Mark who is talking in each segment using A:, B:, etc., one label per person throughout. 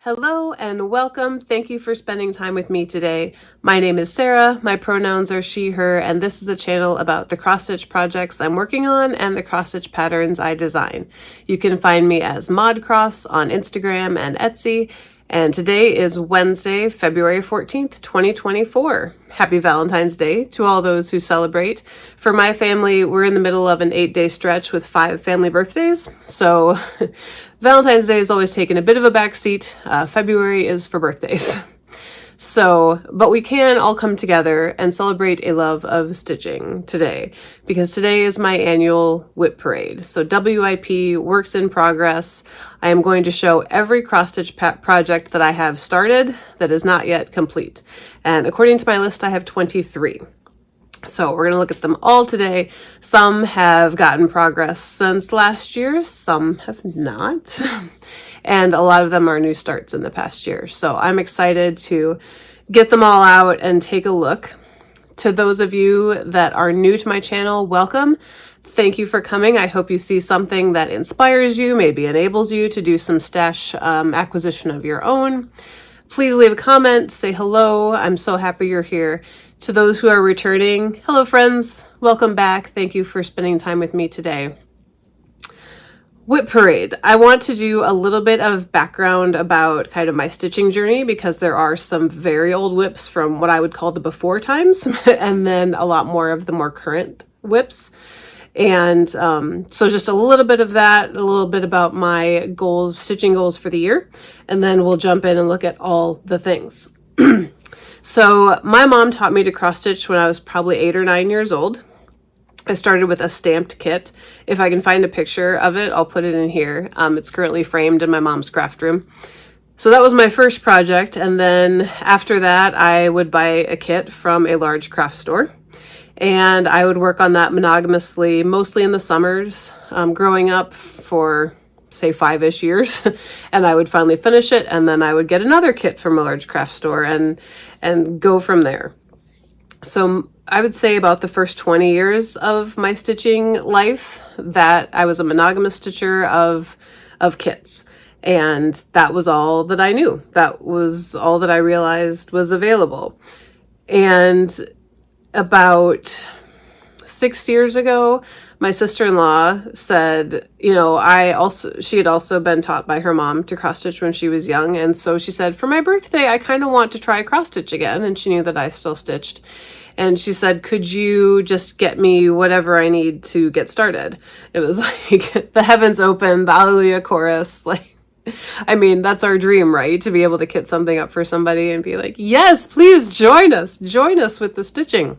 A: Hello and welcome. Thank you for spending time with me today. My name is Sarah, my pronouns are she, her, and this is a channel about the cross-stitch projects I'm working on and the cross-stitch patterns I design. You can find me as ModCross on Instagram and Etsy, and today is Wednesday, February 14th, 2024. Happy Valentine's Day to all those who celebrate. For my family, we're in the middle of an 8-day stretch with 5 family birthdays, so Valentine's Day is always taken a bit of a backseat. February is for birthdays. But we can all come together and celebrate a love of stitching today, because today is my annual WIP parade. So WIP, works in progress. I am going to show every cross-stitch project that I have started that is not yet complete. And according to my list, I have 23. So we're going to look at them all today. Some have gotten progress since last year, some have not. And a lot of them are new starts in the past year. So I'm excited to get them all out and take a look. To those of you that are new to my channel, welcome. Thank you for coming. I hope you see something that inspires you, maybe enables you to do some stash acquisition of your own. Please leave a comment, say hello. I'm so happy you're here. To those who are returning, hello friends, welcome back. Thank you for spending time with me today. WIP parade. I want to do a little bit of background about kind of my stitching journey, because there are some very old WIPs from what I would call the before times, and then a lot more of the more current WIPs. And so just a little bit of that, a little bit about my goals, stitching goals for the year, and then we'll jump in and look at all the things. So my mom taught me to cross stitch when I was probably 8 or 9 years old. I started with a stamped kit. If I can find a picture of it, I'll put it in here. It's currently framed in my mom's craft room. So that was my first project. And then after that, I would buy a kit from a large craft store. And I would work on that monogamously, mostly in the summers, growing up for, say, 5-ish years. And I would finally finish it. And then I would get another kit from a large craft store and go from there. So I would say about the first 20 years of my stitching life that I was a monogamous stitcher of kits. And that was all that I knew. That was all that I realized was available. And about 6 years ago, my sister-in-law said, she had also been taught by her mom to cross stitch when she was young. And so she said, for my birthday, I kind of want to try cross stitch again. And she knew that I still stitched. And she said, could you just get me whatever I need to get started? It was like the heavens opened, the Alleluia chorus. That's our dream, right? To be able to kit something up for somebody and be like, yes, please join us with the stitching.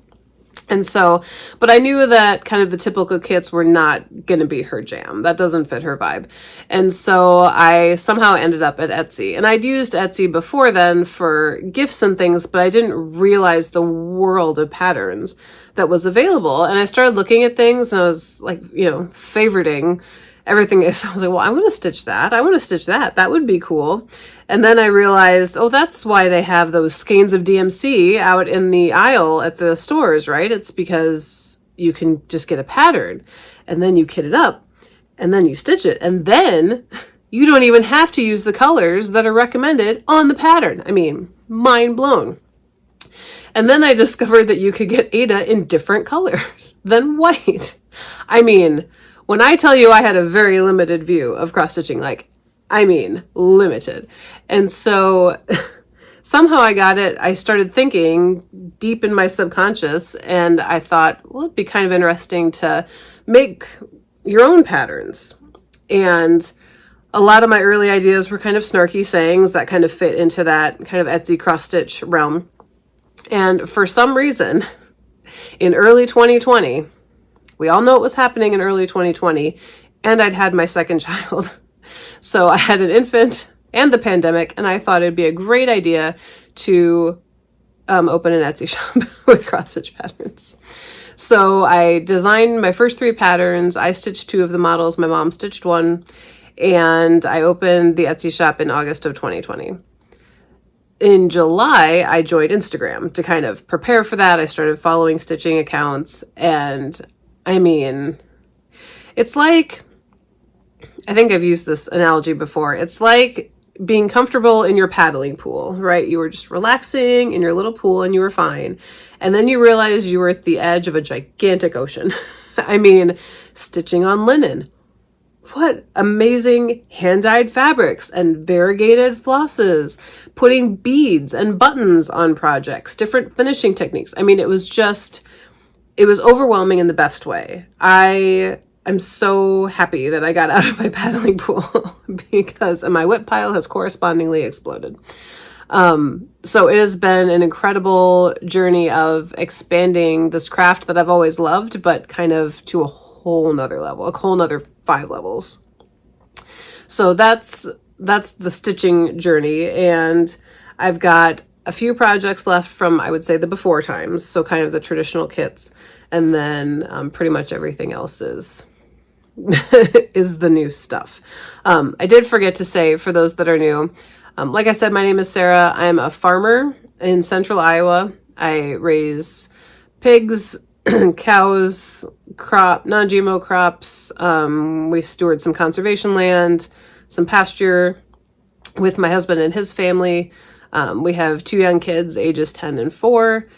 A: And so, but I knew that kind of the typical kits were not going to be her jam. That doesn't fit her vibe. And so I somehow ended up at Etsy. And I'd used Etsy before then for gifts and things, but I didn't realize the world of patterns that was available. And I started looking at things and I was like, favoriting everything. So I was like, well, I want to stitch that. I want to stitch that. That would be cool. And then I realized, oh, that's why they have those skeins of DMC out in the aisle at the stores, right? It's because you can just get a pattern and then you kit it up and then you stitch it. And then you don't even have to use the colors that are recommended on the pattern. Mind blown. And then I discovered that you could get Ada in different colors than white. When I tell you I had a very limited view of cross-stitching, limited. And so somehow I got it. I started thinking deep in my subconscious, and I thought, well, it'd be kind of interesting to make your own patterns. And a lot of my early ideas were kind of snarky sayings that kind of fit into that kind of Etsy cross-stitch realm. And for some reason, in early 2020, we all know what was happening in early 2020, and I'd had my second child. So I had an infant and the pandemic, and I thought it'd be a great idea to open an Etsy shop with cross-stitch patterns. So I designed my first 3 patterns. I stitched 2 of the models. My mom stitched 1, and I opened the Etsy shop in August of 2020. In July, I joined Instagram to kind of prepare for that. I started following stitching accounts, and it's like, I think I've used this analogy before. It's like being comfortable in your paddling pool, right? You were just relaxing in your little pool and you were fine. And then you realized you were at the edge of a gigantic ocean. I mean, stitching on linen. What amazing hand-dyed fabrics and variegated flosses, putting beads and buttons on projects, different finishing techniques. I mean, it was overwhelming in the best way. I'm so happy that I got out of my paddling pool because my WIP pile has correspondingly exploded. So it has been an incredible journey of expanding this craft that I've always loved, but kind of to a whole nother level, a whole nother 5 levels. So that's the stitching journey. And I've got a few projects left from, I would say, the before times. So kind of the traditional kits. And then pretty much everything else is the new stuff. I did forget to say, for those that are new, like I said, my name is Sarah. I'm a farmer in central Iowa. I raise pigs, cows, non-GMO crops. We steward some conservation land, some pasture with my husband and his family. We have 2 young kids, ages 10 and 4.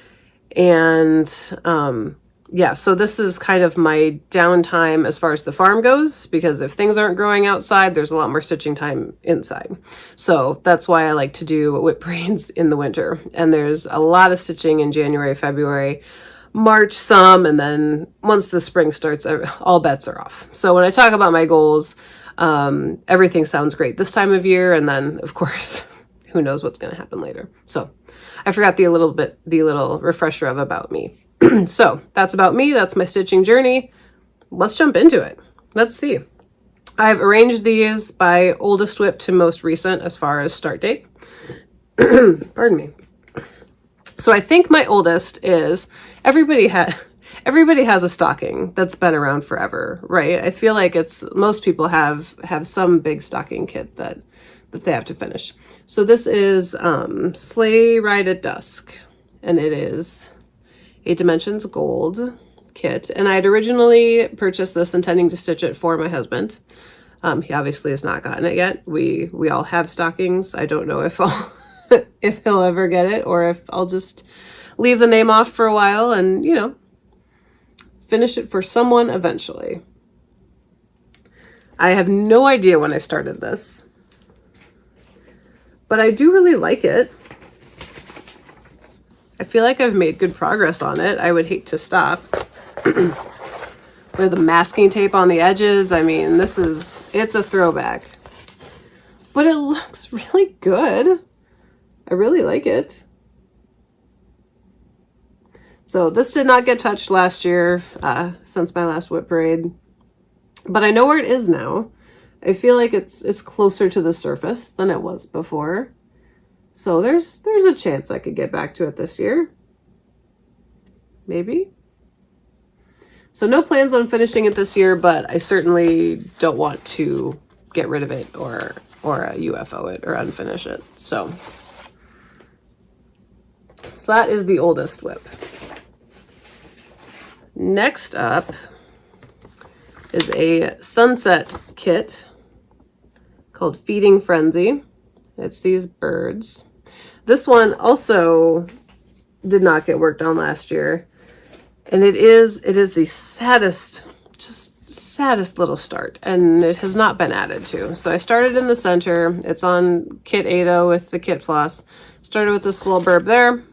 A: And yeah, so this is kind of my downtime as far as the farm goes, because if things aren't growing outside, there's a lot more stitching time inside. So that's why I like to do WIP braids in the winter. And there's a lot of stitching in January, February, March some, and then once the spring starts, all bets are off. So when I talk about my goals, everything sounds great this time of year, and then of course, who knows what's going to happen later. So I forgot the little refresher of about me. So that's about me. That's my stitching journey. Let's jump into it. Let's see. I've arranged these by oldest WIP to most recent as far as start date. Pardon me. So I think my oldest is everybody has a stocking that's been around forever, right? I feel like most people have some big stocking kit that they have to finish. So this is Sleigh Ride at Dusk, and it is 8 Dimensions Gold kit. And I had originally purchased this intending to stitch it for my husband. He obviously has not gotten it yet. We all have stockings. I don't know if if he'll ever get it, or if I'll just leave the name off for a while and, finish it for someone eventually. I have no idea when I started this, but I do really like it. I feel like I've made good progress on it. I would hate to stop. With the masking tape on the edges, I mean, it's a throwback. But it looks really good. I really like it. So this did not get touched last year, since my last WIP braid. But I know where it is now. I feel like it's closer to the surface than it was before. So there's a chance I could get back to it this year. Maybe. So no plans on finishing it this year, but I certainly don't want to get rid of it or a UFO it or unfinish it. So that is the oldest WIP. Next up is a sunset kit called Feeding Frenzy. It's these birds. This one also did not get worked on last year. And it is the saddest little start, and it has not been added to. So I started in the center. It's on kit Ada with the kit floss. Started with this little burb there.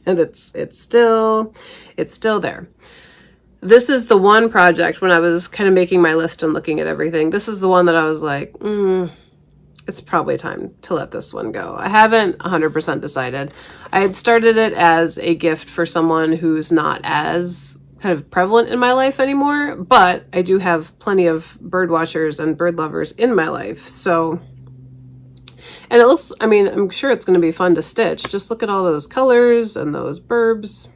A: And it's still there. This is the one project when I was kind of making my list and looking at everything. This is the one that I was like, it's probably time to let this one go. I haven't 100% decided. I had started it as a gift for someone who's not as kind of prevalent in my life anymore, but I do have plenty of bird watchers and bird lovers in my life. So, and it looks, I mean, I'm sure it's going to be fun to stitch. Just look at all those colors and those burbs.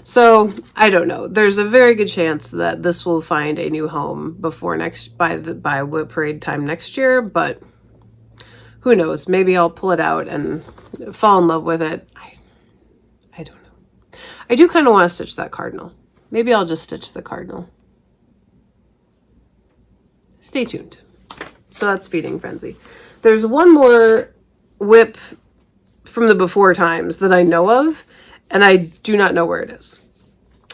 A: So I don't know. There's a very good chance that this will find a new home before by WIP parade time next year, but who knows? Maybe I'll pull it out and fall in love with it. I don't know. I do kind of want to stitch that cardinal. Maybe I'll just stitch the cardinal. Stay tuned. So that's Feeding Frenzy. There's one more WIP from the before times that I know of, and I do not know where it is.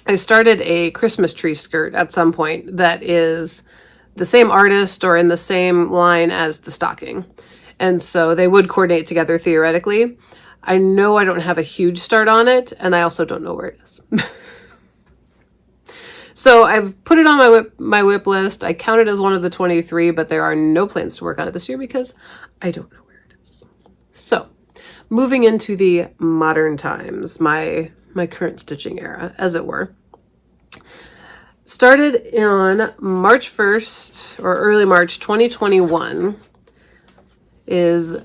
A: I started a Christmas tree skirt at some point that is the same artist or in the same line as the stocking. And so they would coordinate together theoretically. I know I don't have a huge start on it, and I also don't know where it is. So I've put it on my WIP list. I count it as one of the 23, but there are no plans to work on it this year because I don't know where it is. So moving into the modern times, my current stitching era, as it were. Started on March 1st or early March 2021 is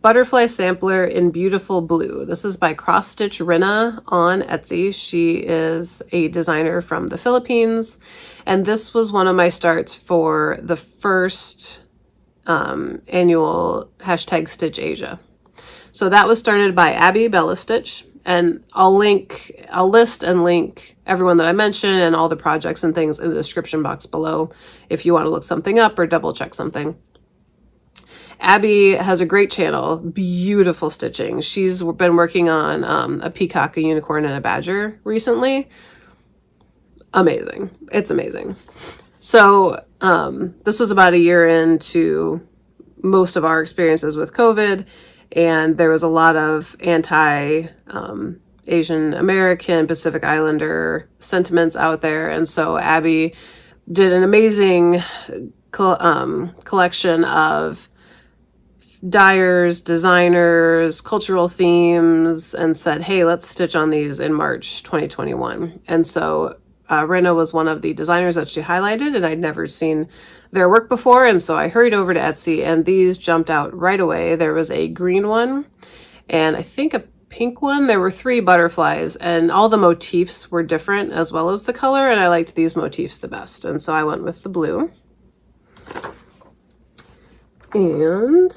A: Butterfly Sampler in Beautiful Blue. This is by CrossStitchRinna on Etsy. She is a designer from the Philippines, and this was one of my starts for the first annual #StitchAsia. So that was started by Abby Bella Stitch, and I'll list and link everyone that I mentioned and all the projects and things in the description box below if you want to look something up or double check something. Abby has a great channel, beautiful stitching. She's been working on a peacock, a unicorn, and a badger recently. Amazing. It's amazing. So this was about a year into most of our experiences with COVID, and there was a lot of Asian American, Pacific Islander sentiments out there. And so Abby did an amazing collection of dyers, designers, cultural themes, and said, hey, let's stitch on these in March 2021. And so Rinna was one of the designers that she highlighted, and I'd never seen their work before. And so I hurried over to Etsy, and these jumped out right away. There was a green one, and I think a pink one. There were 3 butterflies, and all the motifs were different as well as the color, and I liked these motifs the best. And so I went with the blue. And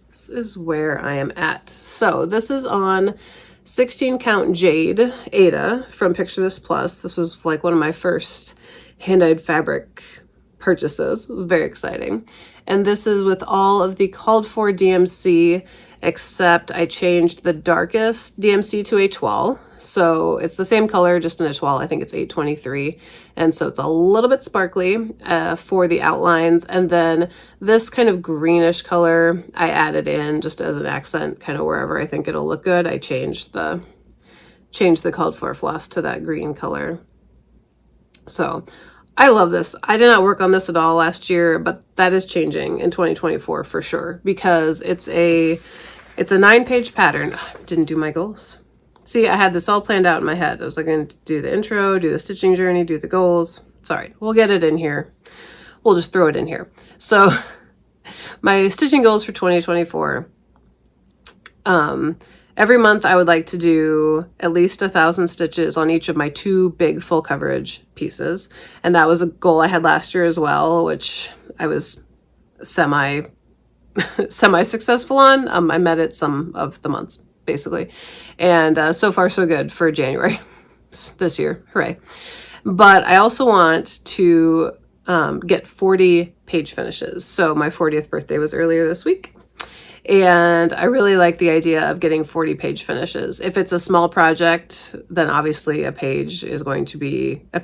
A: this is where I am at. So this is on 16 count Jade Ada from Picture This Plus. This was like one of my first hand-dyed fabric purchases. It was very exciting. And this is with all of the called for DMC, except I changed the darkest DMC to a toile. So it's the same color, just in a toile. I think it's 823. And so it's a little bit sparkly for the outlines. And then this kind of greenish color I added in just as an accent, kind of wherever I think it'll look good. I changed the called for floss to that green color. So I love this. I did not work on this at all last year, but that is changing in 2024 for sure, because it's a 9-page pattern. Didn't do my goals. See, I had this all planned out in my head. I was going to do the intro, do the stitching journey, do the goals. It's all right. We'll get it in here. We'll just throw it in here. So my stitching goals for 2024. Every month I would like to do at least 1,000 stitches on each of my 2 big full coverage pieces. And that was a goal I had last year as well, which I was semi-successful on. I met it some of the months, basically. And so far so good for January this year. Hooray. But I also want to get 40 page finishes. So my 40th birthday was earlier this week. And I really like the idea of getting 40 page finishes. If it's a small project, then obviously a page finish is going to be a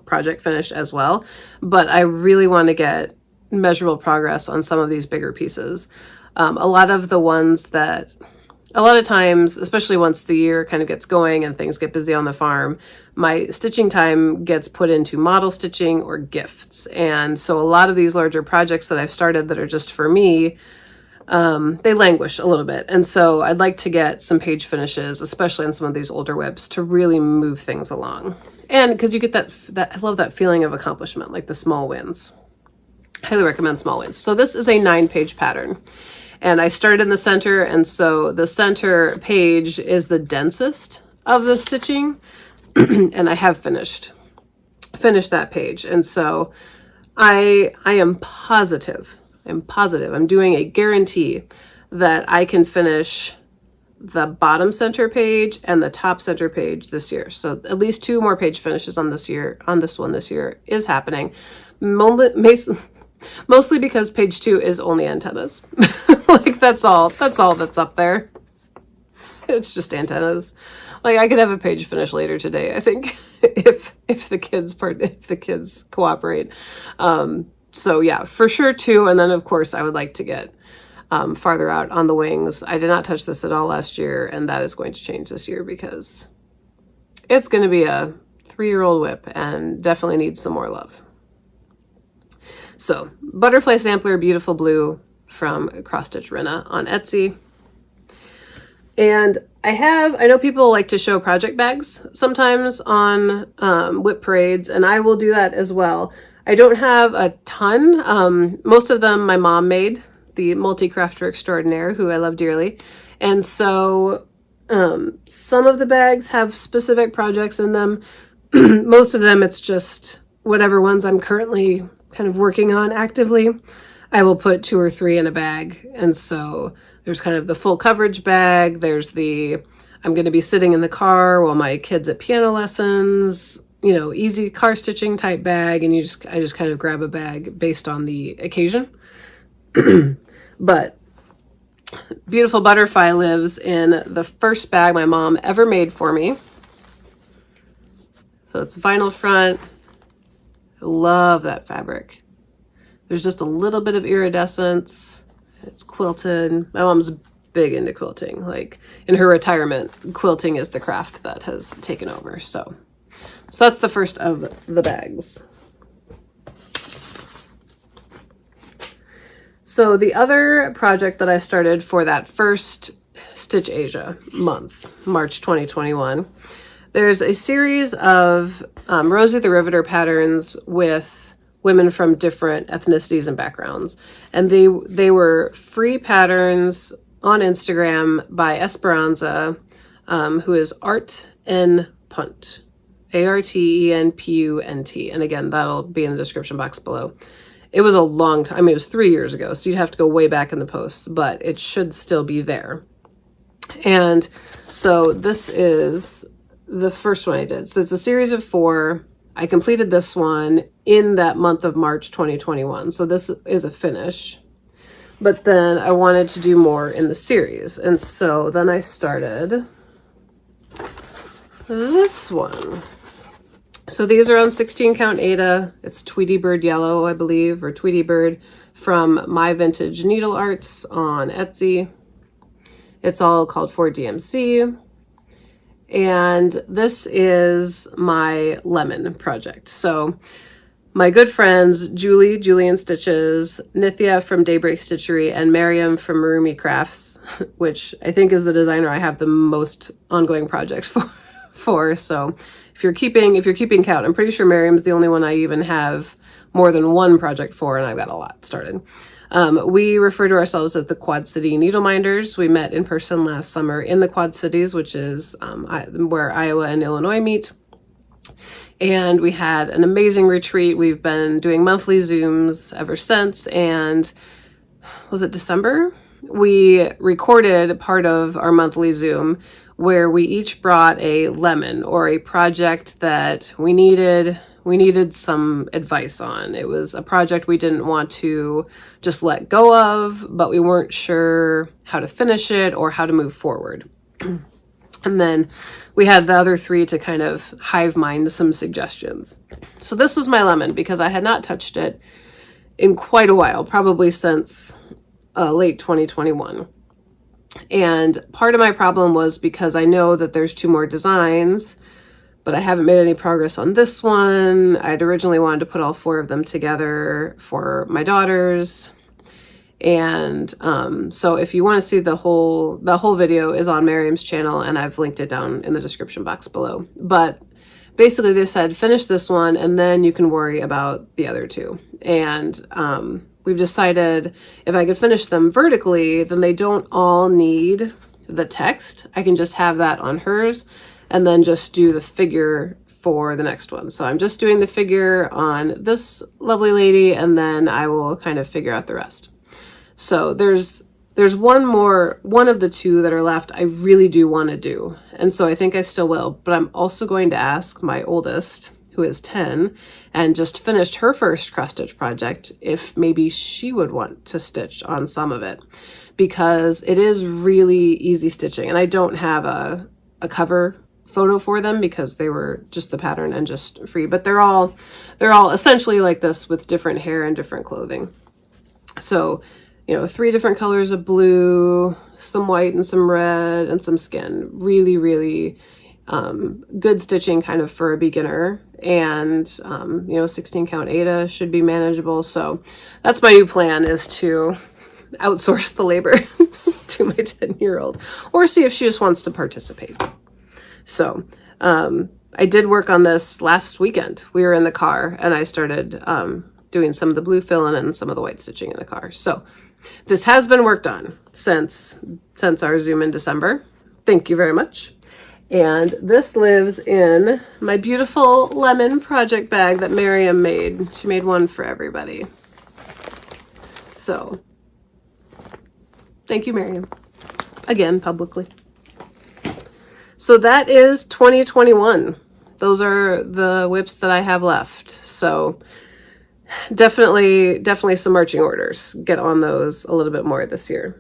A: project finish as well. But I really want to get measurable progress on some of these bigger pieces. A lot of times, especially once the year kind of gets going and things get busy on the farm, my stitching time gets put into model stitching or gifts. And so a lot of these larger projects that I've started that are just for me, they languish a little bit. And so I'd like to get some page finishes, especially on some of these older WIPs, to really move things along. And because you get that I love that feeling of accomplishment, like the small wins. Highly recommend small wins. So this is a 9-page pattern. And I started in the center, and so the center page is the densest of the stitching, and I have finished that page. And so I am positive, I'm doing a guarantee that I can finish the bottom center page and the top center page this year. So at least 2 more page finishes on this one this year is happening. Mostly because page 2 is only antennas. Like that's all that's up there. It's just antennas. Like I could have a page finished later today, I think, if the kids cooperate. So yeah, for sure 2. And then of course I would like to get farther out on the wings. I did not touch this at all last year, and that is going to change this year because it's going to be a 3-year-old WIP and definitely needs some more love. So butterfly sampler, beautiful blue from CrossStitchRinna on Etsy. And I know people like to show project bags sometimes on WIP parades, and I will do that as well. I don't have a ton. Most of them my mom made, the multi-crafter extraordinaire, who I love dearly. And so some of the bags have specific projects in them. Most of them, it's just whatever ones I'm currently kind of working on actively. I will put 2 or 3 in a bag. And so there's kind of the full coverage bag. There's the, I'm going to be sitting in the car while my kid's at piano lessons, you know, easy car stitching type bag. And I just kind of grab a bag based on the occasion. But beautiful butterfly lives in the first bag my mom ever made for me. So it's vinyl front. I love that fabric. There's just a little bit of iridescence. It's quilted. My mom's big into quilting. Like in her retirement, quilting is the craft that has taken over. So that's the first of the bags. So the other project that I started for that first Stitch Asia month, March 2021, there's a series of Rosie the Riveter patterns with women from different ethnicities and backgrounds. And they were free patterns on Instagram by Esperanza, who is Art N Punt, ARTENPUNT. And again, that'll be in the description box below. It was a long time. I mean, it was 3 years ago, so you'd have to go way back in the posts, but it should still be there. And so this is the first one I did. So it's a series of 4. I completed this one in that month of March 2021. So this is a finish. But then I wanted to do more in the series. And so then I started this one. So these are on 16 count Aida. It's Tweety Bird Yellow, I believe, or Tweety Bird from My Vintage Needle Arts on Etsy. It's all called for DMC. And this is my lemon project. So my good friends, Julian Stitches, Nithya from Daybreak Stitchery, and Miriam from Maroomy Crafts, which I think is the designer I have the most ongoing projects for. So if you're keeping count, I'm pretty sure Miriam's the only one I even have more than one project for, and I've got a lot started. We refer to ourselves as the Quad City Needle Minders. We met in person last summer in the Quad Cities, which is where Iowa and Illinois meet. And we had an amazing retreat. We've been doing monthly Zooms ever since. And was it December? We recorded part of our monthly Zoom where we each brought a lemon or a project that we needed some advice on. It was a project we didn't want to just let go of, but we weren't sure how to finish it or how to move forward. And then we had the other 3 to kind of hive mind some suggestions. So this was my lemon because I had not touched it in quite a while, probably since late 2021. And part of my problem was because I know that there's 2 more designs, but I haven't made any progress on this one. I'd originally wanted to put all 4 of them together for my daughters. And so if you want to see the whole video is on Miriam's channel, and I've linked it down in the description box below. But basically they said, finish this one and then you can worry about the other 2. And we've decided if I could finish them vertically, then they don't all need the text. I can just have that on hers and then just do the figure for the next one. So I'm just doing the figure on this lovely lady, and then I will kind of figure out the rest. So there's one of the 2 that are left I really do want to do. And so I think I still will, but I'm also going to ask my oldest, who is 10 and just finished her first cross stitch project, if maybe she would want to stitch on some of it, because it is really easy stitching. And I don't have a cover photo for them because they were just the pattern and just free, but they're all essentially like this with different hair and different clothing. So, you know, 3 different colors of blue, some white and some red and some skin. Really, really good stitching kind of for a beginner. And, you know, 16 count Aida should be manageable. So that's my new plan, is to outsource the labor to my 10-year-old, or see if she just wants to participate. So I did work on this last weekend. We were in the car and I started doing some of the blue fill-in and some of the white stitching in the car. So this has been worked on since our Zoom in December. Thank you very much. And this lives in my beautiful lemon project bag that Miriam made. She made one for everybody. So thank you, Miriam, again, publicly. So that is 2021. Those are the WIPs that I have left. So definitely some marching orders. Get on those a little bit more this year.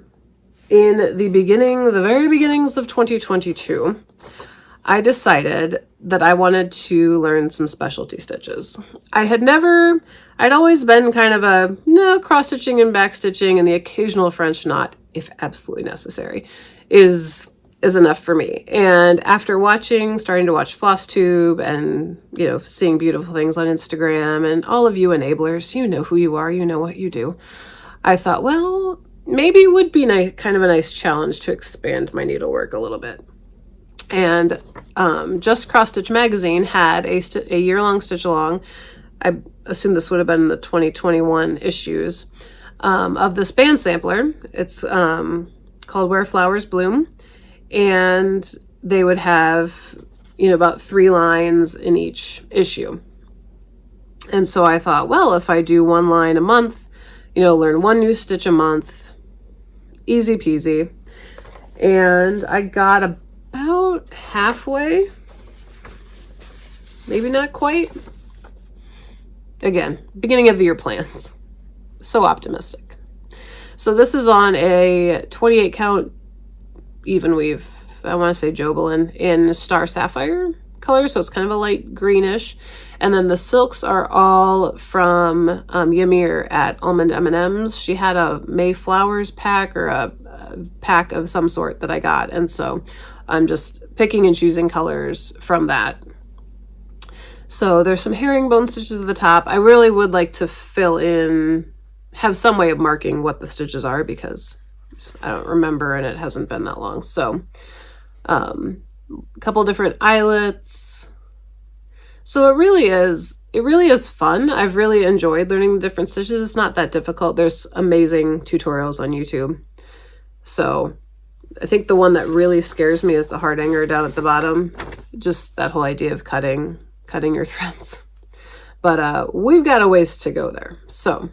A: In the very beginnings of 2022, I decided that I wanted to learn some specialty stitches. I'd always been kind of a cross stitching and back stitching, and the occasional French knot, if absolutely necessary, is enough for me. And after starting to watch Flosstube and, you know, seeing beautiful things on Instagram, and all of you enablers, you know who you are, you know what you do, I thought, well, maybe it would be kind of a nice challenge to expand my needlework a little bit. And Just Cross Stitch magazine had a year-long stitch along. I assume this would have been the 2021 issues of this band sampler. It's called Where Flowers Bloom. And they would have, you know, about 3 lines in each issue. And so I thought, well, if I do 1 line a month, you know, learn 1 new stitch a month, easy peasy. And I got about halfway, maybe not quite. Again, beginning of the year plans. So optimistic. So this is on a 28 count even weave, I want to say Jobelin, in Star Sapphire color, so it's kind of a light greenish. And then the silks are all from Ymir at Almond M&M's. She had a Mayflowers pack, or a pack of some sort that I got, and so I'm just picking and choosing colors from that. So there's some herringbone stitches at the top. I really would like to have some way of marking what the stitches are, because I don't remember and it hasn't been that long. So a couple different eyelets. So it really is fun. I've really enjoyed learning the different stitches. It's not that difficult. There's amazing tutorials on YouTube. So I think the one that really scares me is the hardanger down at the bottom. Just that whole idea of cutting your threads. But we've got a ways to go there. So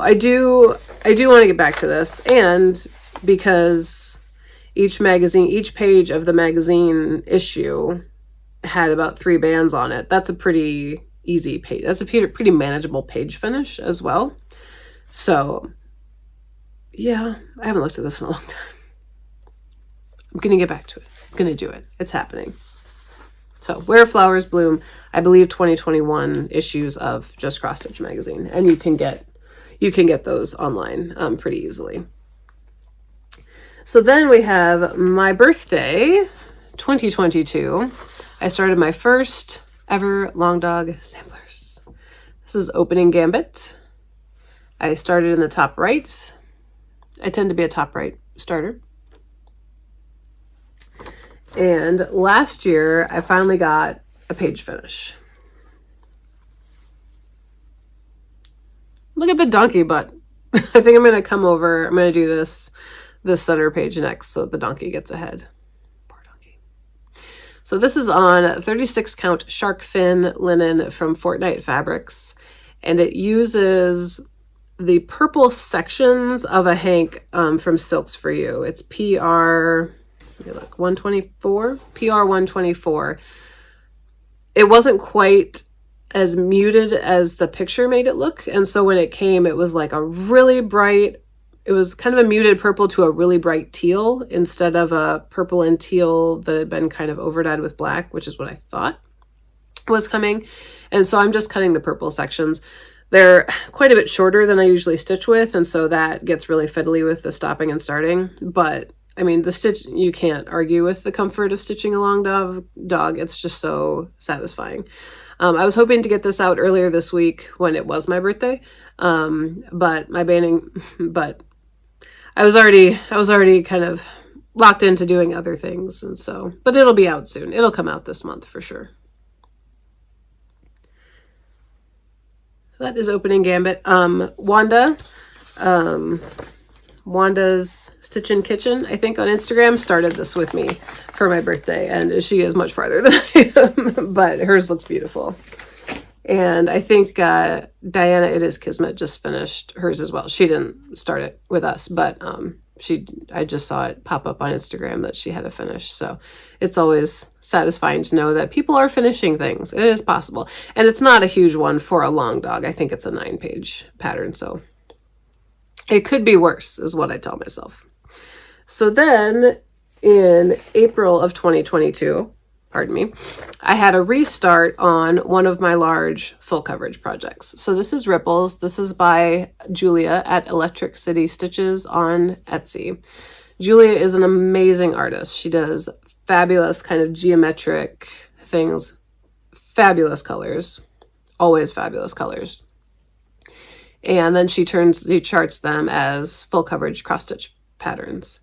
A: I do want to get back to this, and because each page of the magazine issue had about 3 bands on it, that's a pretty easy page. That's a pretty manageable page finish as well. So yeah, I haven't looked at this in a long time. I'm going to get back to it. I'm going to do it. It's happening. So Where Flowers Bloom, I believe 2021 issues of Just Cross Stitch magazine, and you can get those online pretty easily. So then we have my birthday, 2022. I started my first ever Long Dog samplers. This is opening Gambit. I started in the top right. I tend to be a top right starter. And last year, I finally got a page finish. Look at the donkey butt. I think I'm going to come over. I'm going to do this center page next so the donkey gets ahead. Poor donkey. So this is on 36 count shark fin linen from Fortnite Fabrics. And it uses the purple sections of a hank from Silks for You. It's PR 124. PR 124. it wasn't quite as muted as the picture made it look. And so when it came, it was like a really bright, it was kind of a muted purple to a really bright teal instead of a purple and teal that had been kind of overdyed with black, which is what I thought was coming. And so I'm just cutting the purple sections. They're quite a bit shorter than I usually stitch with, and so that gets really fiddly with the stopping and starting. But I mean, the stitch, you can't argue with the comfort of stitching a long dog. It's just so satisfying. I was hoping to get this out earlier this week when it was my birthday, but I was already kind of locked into doing other things, and so, but it'll be out soon. It'll come out this month for sure. So that is opening Gambit. Wanda's Stitchin' Kitchen, I think on Instagram, started this with me for my birthday, and she is much farther than I am, but hers looks beautiful. And I think Diana, It Is Kismet, just finished hers as well. She didn't start it with us, but I just saw it pop up on Instagram that she had a finish. So it's always satisfying to know that people are finishing things. It is possible. And it's not a huge one for a long dog. I think it's a 9-page pattern. So it could be worse is what I tell myself. So then in April of 2022, pardon me, I had a restart on one of my large full coverage projects. So this is Ripples. This is by Julia at Electric City Stitches on Etsy. Julia is an amazing artist. She does fabulous kind of geometric things, fabulous colors, always fabulous colors. And then she charts them as full coverage cross stitch patterns.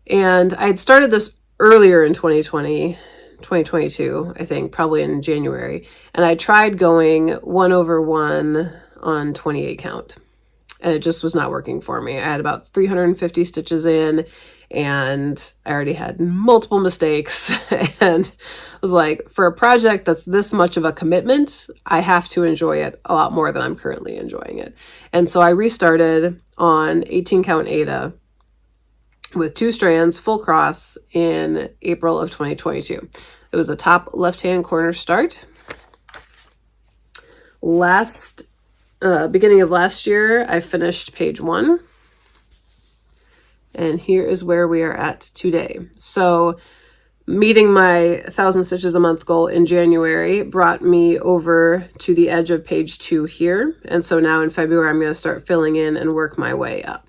A: And I had started this earlier in 2022, I think, probably in January. And I tried going 1/1 on 28 count. And it just was not working for me. I had about 350 stitches in, and I already had multiple mistakes. And I was like, for a project that's this much of a commitment, I have to enjoy it a lot more than I'm currently enjoying it. And so I restarted on 18 count Ada with 2 strands, full cross, in April of 2022. It was a top left-hand corner start. Beginning of last year, I finished page 1. And here is where we are at today. So meeting my 1,000 stitches a month goal in January brought me over to the edge of page 2 here. And so now in February, I'm going to start filling in and work my way up.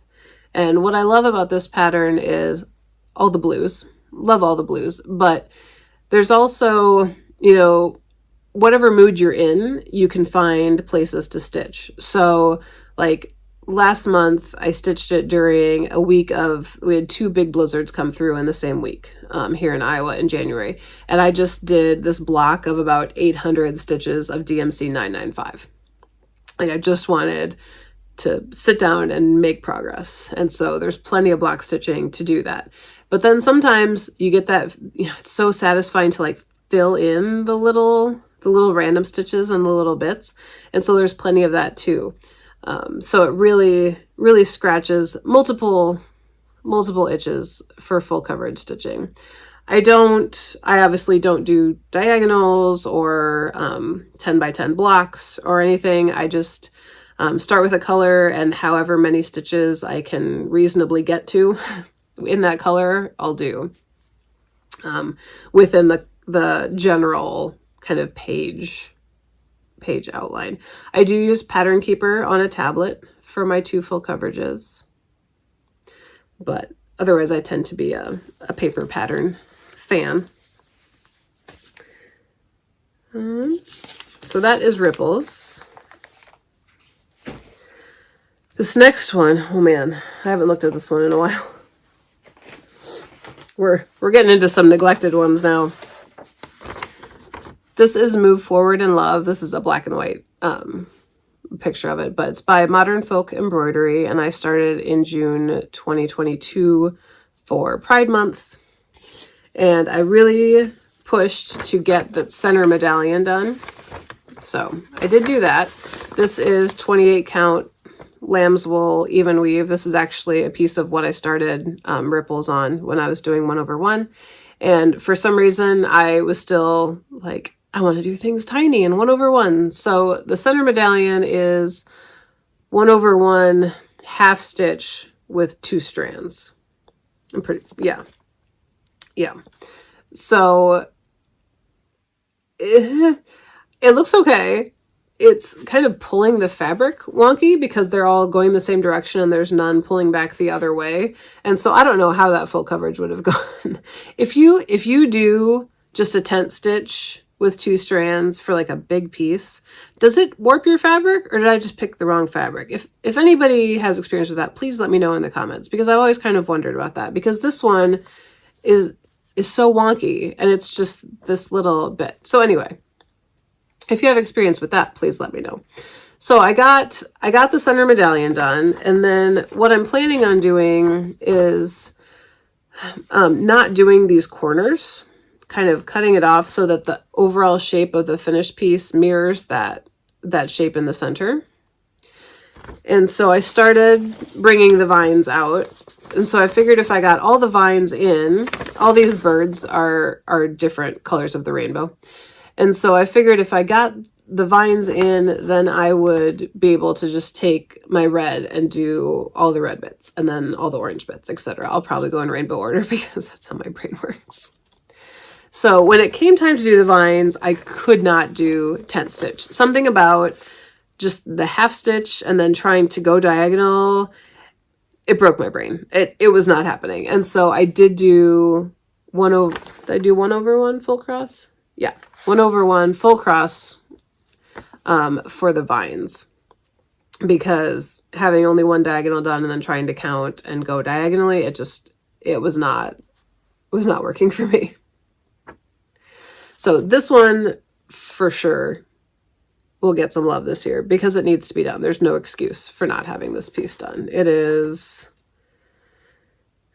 A: And what I love about this pattern is all the blues. Love all the blues. But there's also, you know, whatever mood you're in, you can find places to stitch. So like last month, I stitched it during a week we had 2 big blizzards come through in the same week here in Iowa in January. And I just did this block of about 800 stitches of DMC 995. Like I just wanted to sit down and make progress. And so there's plenty of block stitching to do that. But then sometimes you get that, you know, it's so satisfying to like fill in the little random stitches and the little bits. And so there's plenty of that too. So it really, really scratches multiple itches for full coverage stitching. I obviously don't do diagonals or 10 by 10 blocks or anything. I just start with a color, and however many stitches I can reasonably get to in that color, I'll do within the general kind of page outline. I do use Pattern Keeper on a tablet for my 2 full coverages, but otherwise I tend to be a paper pattern fan. So that is Ripples. This next one, oh man, I haven't looked at this one in a while. We're getting into some neglected ones now. This is Move Forward in Love. This is a black and white picture of it, but it's by Modern Folk Embroidery, and I started in June 2022 for Pride Month. And I really pushed to get that center medallion done. So I did do that. This is 28 count lamb's wool even weave. This is actually a piece of what I started Ripples on when I was doing 1/1. And for some reason, I was still like I want to do things tiny and 1/1. So the center medallion is 1/1 half stitch with 2 strands. I'm pretty, yeah. So it looks okay. It's kind of pulling the fabric wonky because they're all going the same direction and there's none pulling back the other way. And so I don't know how that full coverage would have gone. If you do just a tent stitch with 2 strands for like a big piece, does it warp your fabric or did I just pick the wrong fabric? If anybody has experience with that, please let me know in the comments because I've always kind of wondered about that because this one is so wonky and it's just this little bit. So anyway, if you have experience with that, please let me know. So I got the center medallion done, and then what I'm planning on doing is not doing these corners, kind of cutting it off so that the overall shape of the finished piece mirrors that shape in the center. And so I started bringing the vines out. And so I figured if I got all the vines in, all these birds are different colors of the rainbow. And so I figured if I got the vines in, then I would be able to just take my red and do all the red bits and then all the orange bits, etc. I'll probably go in rainbow order because that's how my brain works. So when it came time to do the vines, I could not do tent stitch. Something about just the half stitch and then trying to go diagonal, it broke my brain. It was not happening. And so I did do did I do 1/1 full cross? Yeah, 1/1 full cross for the vines, because having only one diagonal done and then trying to count and go diagonally, it was not working for me. So this one for sure will get some love this year because it needs to be done. There's no excuse for not having this piece done. It is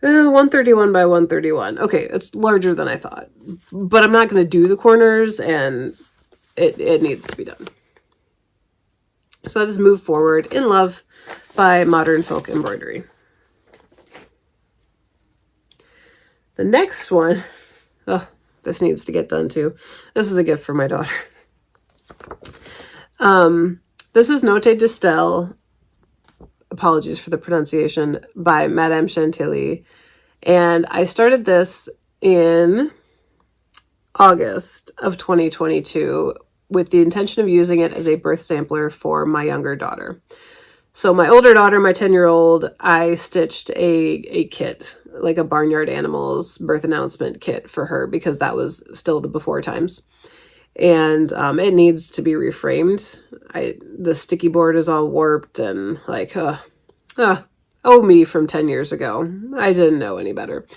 A: 131 by 131. Okay, it's larger than I thought, but I'm not going to do the corners and it needs to be done. So that is Move Forward in Love by Modern Folk Embroidery. The next one, oh, this needs to get done too. This is a gift for my daughter. This is Notte de Stelle, apologies for the pronunciation, by Madame Chantilly. And I started this in August of 2022 with the intention of using it as a birth sampler for my younger daughter. So my older daughter, my 10-year-old, I stitched a kit, like a Barnyard Animals birth announcement kit for her because that was still the before times. And it needs to be reframed. The sticky board is all warped and like, oh, me from 10 years ago. I didn't know any better.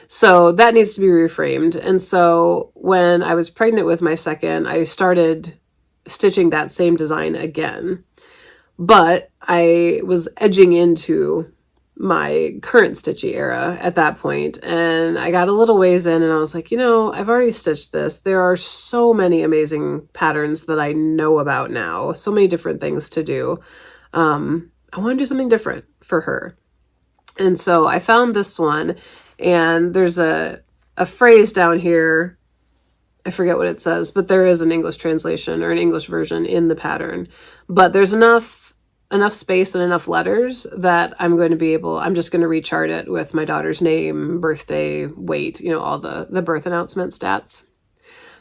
A: So that needs to be reframed. And so when I was pregnant with my second, I started stitching that same design again. But I was edging into my current stitchy era at that point, and I got a little ways in and I was like, I've already stitched this. There are so many amazing patterns that I know about now, so many different things to do. I want to do something different for her. And so I found this one, and there's a phrase down here, I forget what it says, but there is an English translation or an English version in the pattern, but there's enough space and enough letters that I'm just going to rechart it with my daughter's name, birthday, weight, all the birth announcement stats.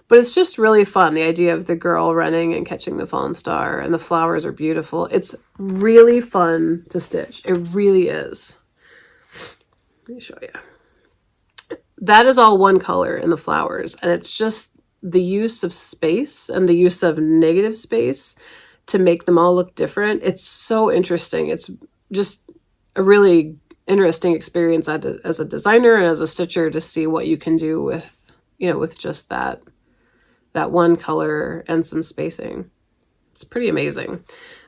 A: But it's just really fun. The idea of the girl running and catching the fallen star, and the flowers are beautiful. It's really fun to stitch. It really is. Let me show you. That is all one color in the flowers, and it's just the use of space and the use of negative space to make them all look different. It's so interesting. It's just a really interesting experience as a designer and as a stitcher to see what you can do with just that one color and some spacing. It's pretty amazing.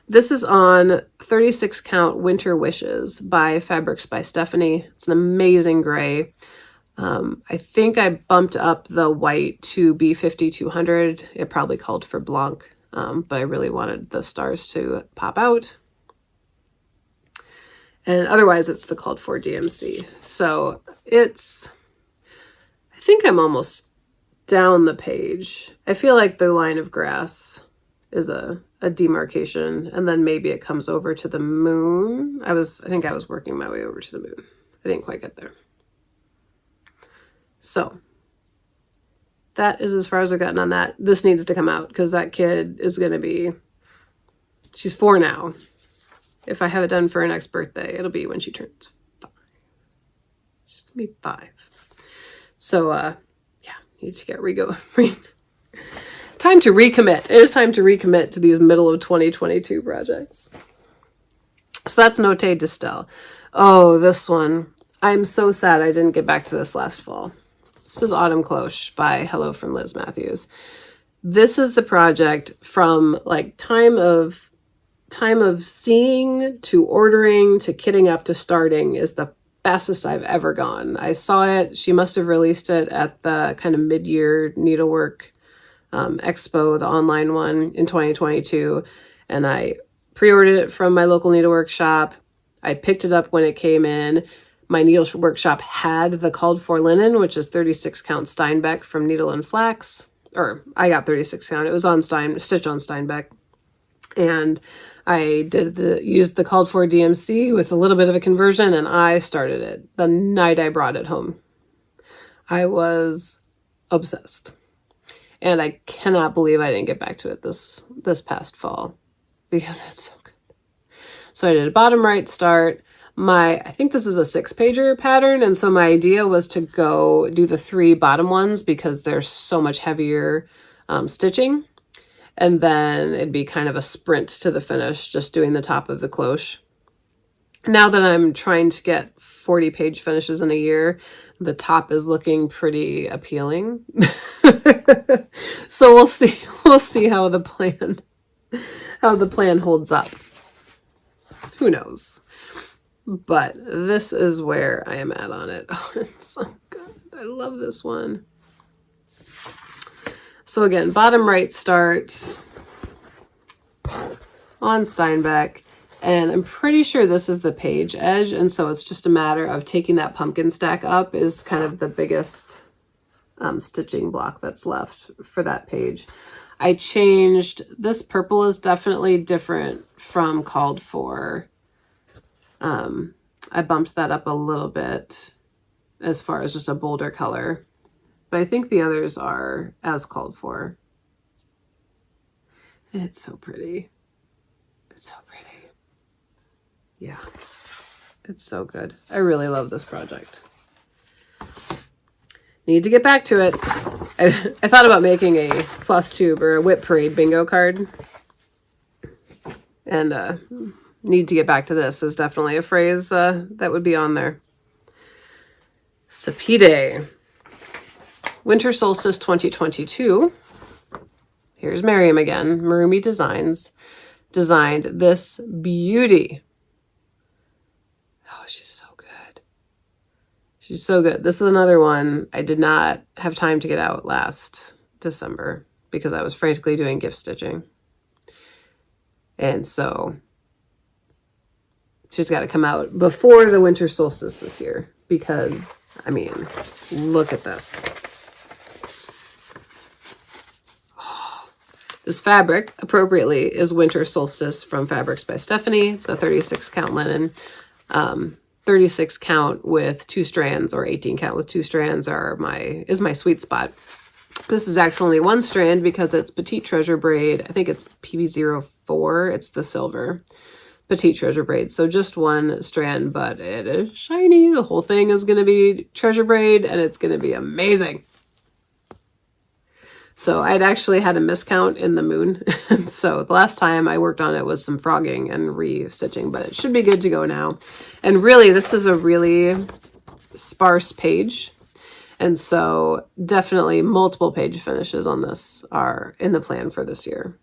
A: This is on 36 count Winter Wishes by Fabrics by Stephanie. It's an amazing gray. I think I bumped up the white to B5200. It probably called for Blanc. But I really wanted the stars to pop out. And otherwise it's the called for DMC. So I think I'm almost down the page. I feel like the line of grass is a demarcation, and then maybe it comes over to the moon. I think I was working my way over to the moon. I didn't quite get there. So that is as far as I've gotten on that. This needs to come out because that kid is going to be, she's 4 now. If I have it done for her next birthday, it'll be when she turns 5. She's going to be 5. So, yeah, need to get time to recommit. It is time to recommit to these middle of 2022 projects. So that's Notte de Stelle. Oh, this one. I'm so sad I didn't get back to this last fall. This is Autumn Cloche by Hello from Liz Mathews. This is the project from like time of seeing to ordering to kitting up to starting is the fastest I've ever gone. I saw it. She must have released it at the kind of mid-year needlework expo, the online one in 2022. And I pre-ordered it from my local needlework shop. I picked it up when it came in. My needlework shop had the called for linen, which is 36 count Steinbeck from Needle and Flax. Or I got 36 count. It was on Stitch on Steinbeck. And I used the called for DMC with a little bit of a conversion, and I started it the night I brought it home. I was obsessed. And I cannot believe I didn't get back to it this past fall because it's so good. So I did a bottom right start. I think this is a 6-pager pattern, and so my idea was to go do the 3 bottom ones because they're so much heavier stitching. And then it'd be kind of a sprint to the finish, just doing the top of the cloche. Now that I'm trying to get 40-page finishes in a year, the top is looking pretty appealing. So we'll see how the plan holds up. Who knows? But this is where I am at on it. Oh, it's so good. I love this one. So again, bottom right start on Steinbeck, and I'm pretty sure this is the page edge, and so it's just a matter of taking that pumpkin stack up is kind of the biggest stitching block that's left for that page. I changed, this purple is definitely different from called for. I bumped that up a little bit as far as just a bolder color, but I think the others are as called for. And it's so pretty. It's so pretty. Yeah, it's so good. I really love this project. Need to get back to it. I thought about making a Flosstube or a WIP parade bingo card. And need to get back to this is definitely a phrase that would be on there. Sepideh. Winter Solstice 2022. Here's Miriam again. MarroomyDesigns designed this beauty. Oh, she's so good. She's so good. This is another one I did not have time to get out last December because I was frantically doing gift stitching. And so she's got to come out before the winter solstice this year because, I mean, look at this. Oh, this fabric, appropriately, is Winter Solstice from Fabrics by Stephanie. It's a 36 count linen. 36 count with 2 strands or 18 count with 2 strands is my sweet spot. This is actually only 1 strand because it's Petite Treasure braid. I think it's PV04. It's the silver Petite Treasure braid. So just 1 strand, but it is shiny. The whole thing is going to be treasure braid and it's going to be amazing. So I'd actually had a miscount in the moon. And so the last time I worked on it was some frogging and re-stitching, but it should be good to go now. And really, this is a really sparse page. And so definitely multiple page finishes on this are in the plan for this year.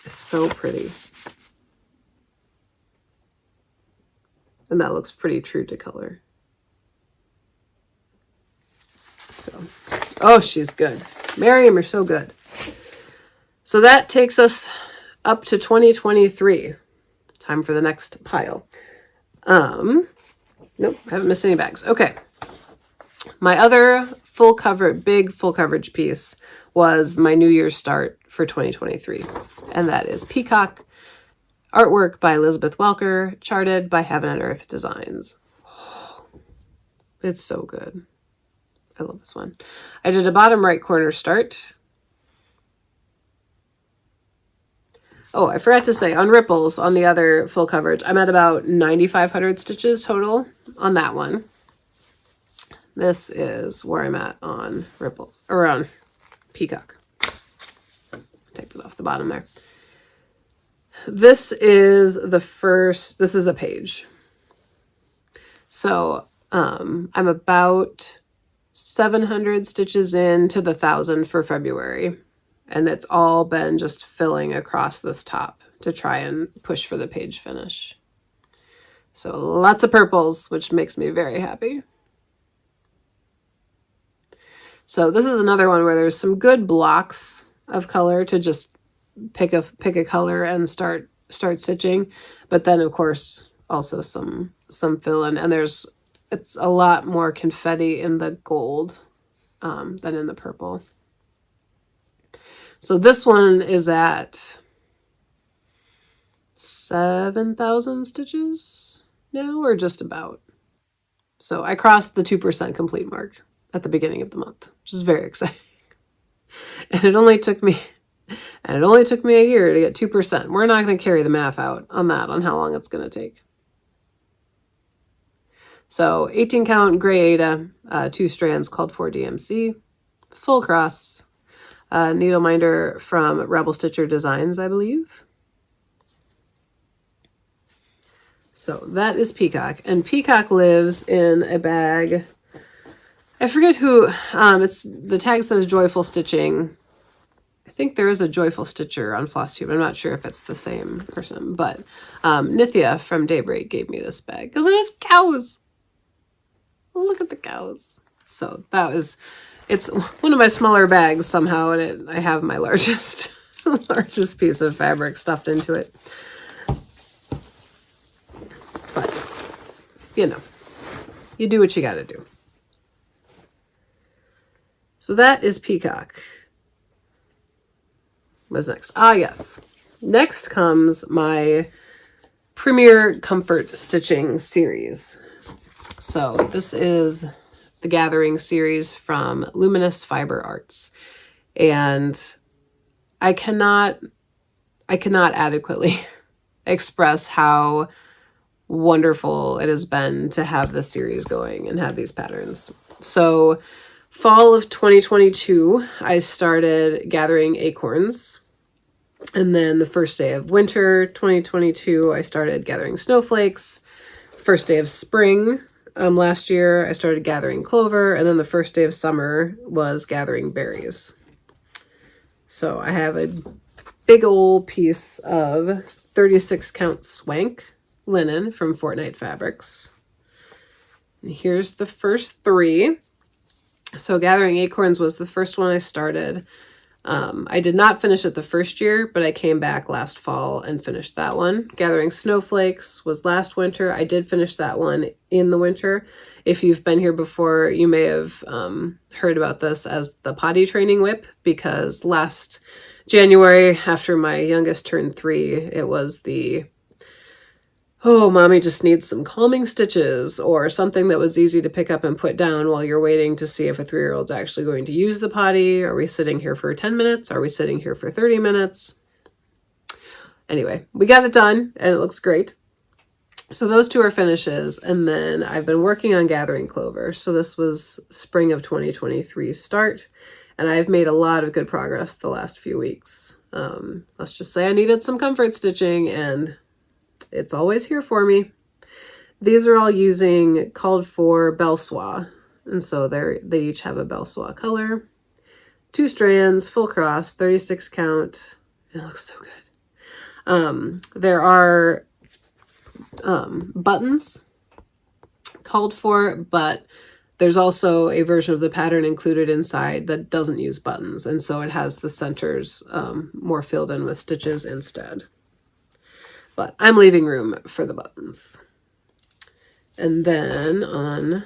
A: It's so pretty. And that looks pretty true to color. So, oh, she's good. Miriam, you're so good. So that takes us up to 2023. Time for the next pile. Nope, haven't missed any bags. Okay. My other big full coverage piece was my New Year's start for 2023. And that is Peacock, artwork by Elizabeth Welker, charted by Heaven and Earth Designs. It's so good. I love this one. I did a bottom right corner start. Oh, I forgot to say, on ripples, on the other full coverage, I'm at about 9,500 stitches total on that one. This is where I'm at on ripples, or on Peacock. Take it off the bottom there. This is this is a page. So I'm about 700 stitches into the 1,000 for February. And it's all been just filling across this top to try and push for the page finish. So lots of purples, which makes me very happy. So this is another one where there's some good blocks of color to just pick a color and start stitching. But then of course also some fill in, and it's a lot more confetti in the gold than in the purple. So this one is at 7,000 stitches now, or just about. So I crossed the 2% complete mark at the beginning of the month, which is very exciting. And it only took me a year to get 2%. We're not going to carry the math out on that, on how long it's going to take. So 18 count gray Ada, 2 strands called for DMC, full cross. Needle minder from Rebel Stitcher Designs, I believe. So that is Peacock, and Peacock lives in a bag. I forget who. The tag says Joyful Stitching. I think there is a Joyful Stitcher on Flosstube. I'm not sure if it's the same person, but Nithya from Daybreak gave me this bag because it has cows. Look at the cows. So it's one of my smaller bags somehow, and I have my largest piece of fabric stuffed into it. But, you do what you got to do. So that is Peacock. What's next? Ah, yes. Next comes my Premier Comfort Stitching series. So this is the Gathering series from Luminous Fiber Arts. And I cannot adequately express how wonderful it has been to have this series going and have these patterns. So fall of 2022, I started gathering acorns. And then the first day of winter 2022, I started gathering snowflakes. First day of spring, last year, I started gathering clover, and then the first day of summer was gathering berries. So I have a big old piece of 36 count swank linen from Fortnite Fabrics. And here's the first 3. So gathering acorns was the first one I started. I did not finish it the first year, but I came back last fall and finished that one. Gathering snowflakes was last winter. I did finish that one in the winter. If you've been here before, you may have heard about this as the potty training WIP, because last January, after my youngest turned 3, it was the, oh, mommy just needs some calming stitches, or something that was easy to pick up and put down while you're waiting to see if a 3-year-old's actually going to use the potty. Are we sitting here for 10 minutes? Are we sitting here for 30 minutes? Anyway, we got it done and it looks great. So those 2 are finishes, and then I've been working on gathering clover. So this was spring of 2023 start, and I've made a lot of good progress the last few weeks. Let's just say I needed some comfort stitching, and it's always here for me. These are all using called for belle soie, and so they each have a belle soie color. 2 strands, full cross, 36 count. It looks so good. There are buttons called for, but there's also a version of the pattern included inside that doesn't use buttons, and so it has the centers more filled in with stitches instead. But I'm leaving room for the buttons. And then on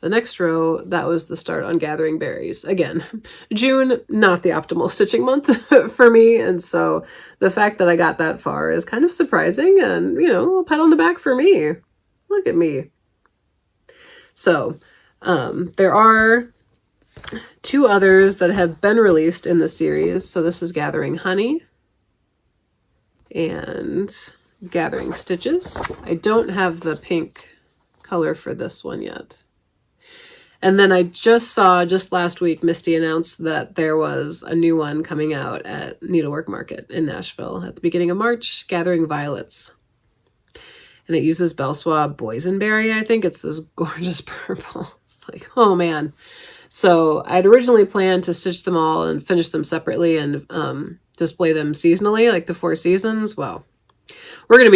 A: the next row, that was the start on gathering berries. Again, June, not the optimal stitching month for me. And so the fact that I got that far is kind of surprising and, you know, a little pat on the back for me. Look at me. So there are 2 others that have been released in the series. So this is Gathering Honey and Gathering Stitches. I don't have the pink color for this one yet. And then I just saw, just last week, Misty announced that there was a new one coming out at Needlework Market in Nashville at the beginning of March, Gathering Violets. And it uses Belle Swab Boysenberry, I think. It's this gorgeous purple. It's like, oh man. So I'd originally planned to stitch them all and finish them separately and display them seasonally, like the 4 seasons. Well, we're gonna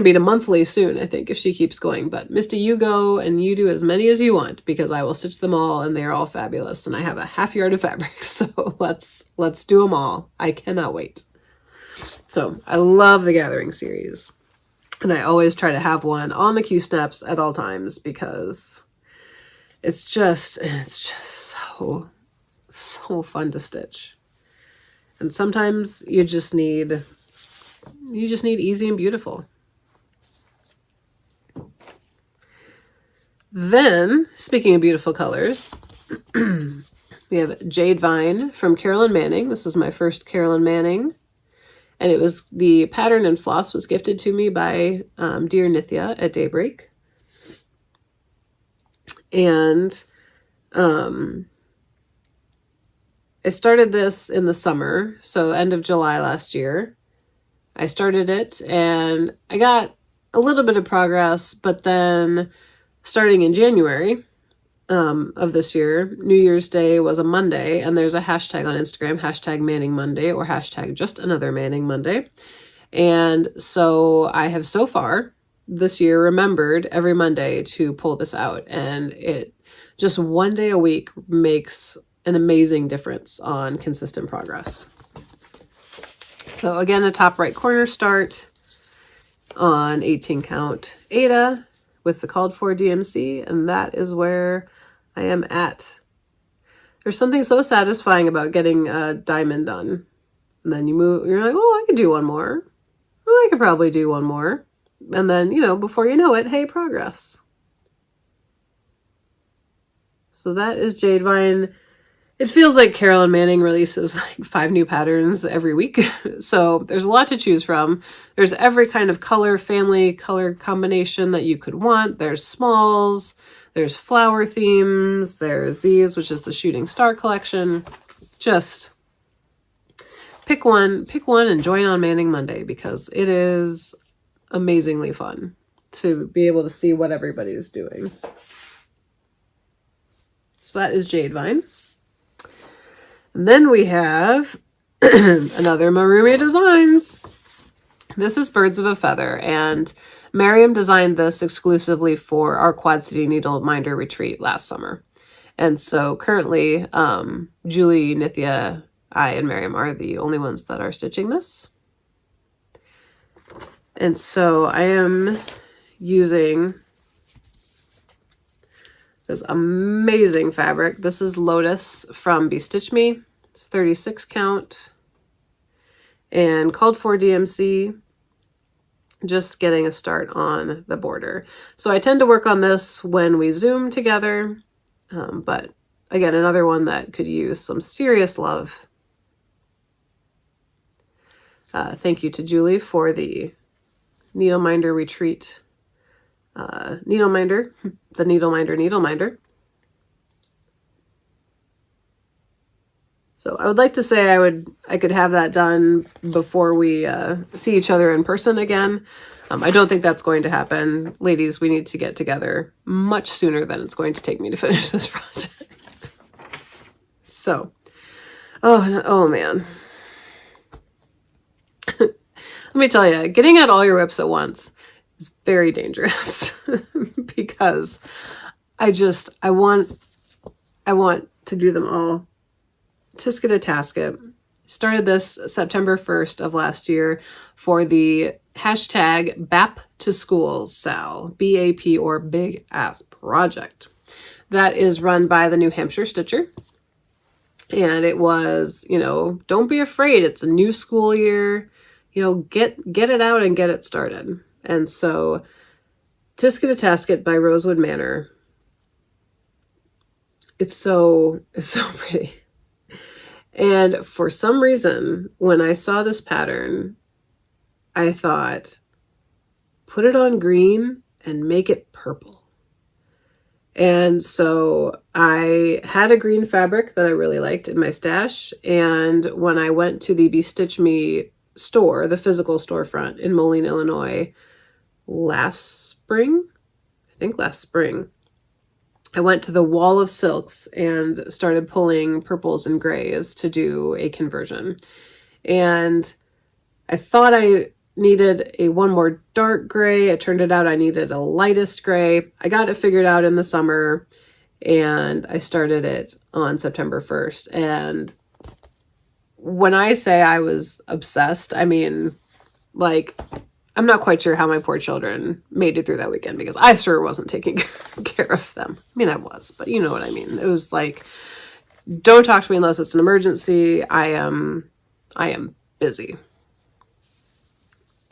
A: be to monthly soon, I think, if she keeps going. But Misty, you go and you do as many as you want because I will stitch them all and they are all fabulous. And I have a half yard of fabric, so let's do them all. I cannot wait. So I love the Gathering series, and I always try to have one on the Q-snaps at all times because it's just so fun to stitch. And sometimes you just need easy and beautiful. Then, speaking of beautiful colors, we have Jade Vine from Carolyn Manning. This is my first Carolyn Manning. And it was, the pattern and floss was gifted to me by dear Nithya at Daybreak. And I started this in the summer, so end of July last year. I started it and I got a little bit of progress, but then starting in January of this year, New Year's Day was a Monday, and there's a hashtag on Instagram, hashtag Manning Monday or hashtag just another Manning Monday. And so I have so far this year remembered every Monday to pull this out, and it just one day a week makes an amazing difference on consistent progress. So again, the top right corner start on 18 count Ada with the called for DMC, and that is where I am at. There's something so satisfying about getting a diamond done. And then you move, you're like, oh, I could do one more. Oh, I could probably do one more. And then, you know, before you know it, hey, progress. So that is Jade Vine. It feels like Carolyn Manning releases like 5 new patterns every week. So there's a lot to choose from. There's every kind of color, family, color combination that you could want. There's smalls, there's flower themes, there's these, which is the Shooting Star collection. Just pick one and join on Manning Monday because it is amazingly fun to be able to see what everybody's doing. So that is Jade Vine. And then we have another MarroomyDesigns. This is Birds of a Feather, and Miriam designed this exclusively for our Quad City Needle Minder retreat last summer. And so currently, Julie, Nithya, I, and Miriam are the only ones that are stitching this. And so I am using this amazing fabric. This is Lotus from Bestitch Me. It's 36 count and called for DMC. Just getting a start on the border. So I tend to work on this when we Zoom together, but again, another one that could use some serious love. Thank you to Julie for the Needle Minder retreat. Needle Minder, the Needle Minder. So I would like to say I could have that done before we see each other in person again. I don't think that's going to happen. Ladies, we need to get together much sooner than it's going to take me to finish this project. So, oh man. Let me tell you, getting out all your WIPs at once is very dangerous because I want to do them all. Tasket to Tasket. Started this September 1st of last year for the hashtag BAP to School SAL, BAP or Big Ass Project. that is run by the New Hampshire Stitcher. And it was, you know, don't be afraid. It's a new school year. You know, get it out and get it started. And so Tisket to Tasket by Rosewood Manor. It's so pretty. And for some reason, when I saw this pattern, I thought, put it on green and make it purple. And so I had a green fabric that I really liked in my stash. And when I went to the Bestitch Me store, the physical storefront in Moline, Illinois, last spring, I went to the wall of silks and started pulling purples and grays to do a conversion. And I thought I needed one more dark gray. It turned out I needed a lightest gray. I got it figured out in the summer, and I started it on September 1st. And when I say I was obsessed, I mean, like, I'm not quite sure how my poor children made it through that weekend, because I sure wasn't taking care of them. I mean, I was, but you know what I mean. It was like, don't talk to me unless it's an emergency. I am busy.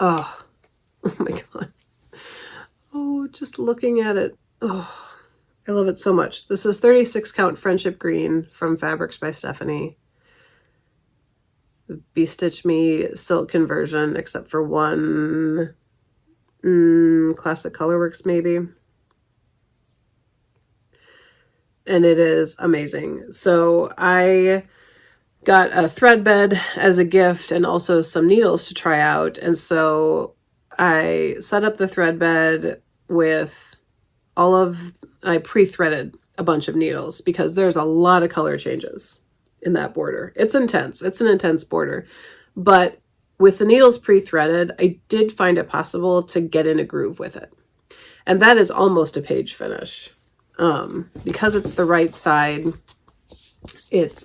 A: Oh my God. Oh, just looking at it. Oh, I love it so much. This is 36 count Friendship Green from Fabrics by Stephanie. Bestitch Me silk conversion, except for one Classic Colorworks maybe. And it is amazing. So I got a thread bed as a gift and also some needles to try out. And so I set up the thread bed with I pre-threaded a bunch of needles because there's a lot of color changes in that border. It's intense. It's an intense border. But with the needles pre-threaded, I did find it possible to get in a groove with it. And that is almost a page finish. Because it's the right side, it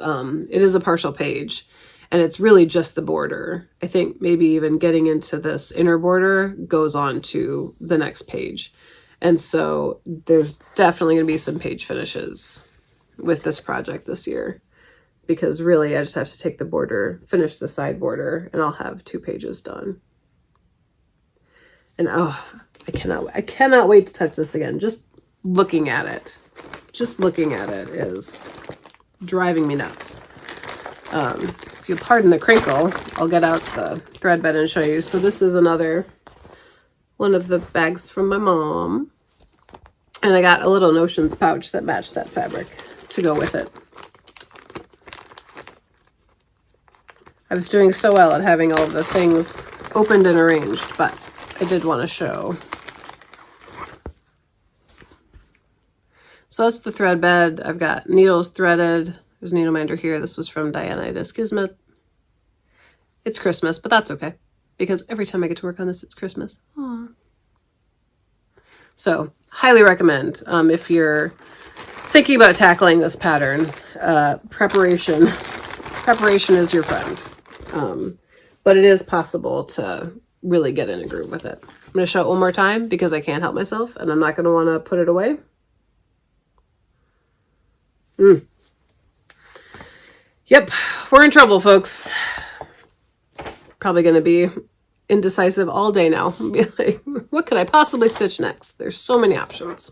A: is a partial page, and it's really just the border. I think maybe even getting into this inner border goes on to the next page. And so there's definitely going to be some page finishes with this project this year, because really I just have to take the border, finish the side border, and I'll have 2 pages done. And oh, I cannot wait to touch this again. Just looking at it is driving me nuts. If you pardon the crinkle, I'll get out the thread bed and show you. So this is another one of the bags from my mom. And I got a little Notions pouch that matched that fabric to go with it. I was doing so well at having all of the things opened and arranged, but I did want to show. So that's the thread bed. I've got needles threaded. There's a needle minder here. This was from Diana Kismet. It's Christmas, but that's okay, because every time I get to work on this, it's Christmas. Aww. So highly recommend, if you're thinking about tackling this pattern, preparation is your friend. But it is possible to really get in a groove with it. I'm going to show it one more time because I can't help myself, and I'm not going to want to put it away. Yep, we're in trouble, folks. Probably going to be indecisive all day now. Be like, what could I possibly stitch next? There's so many options.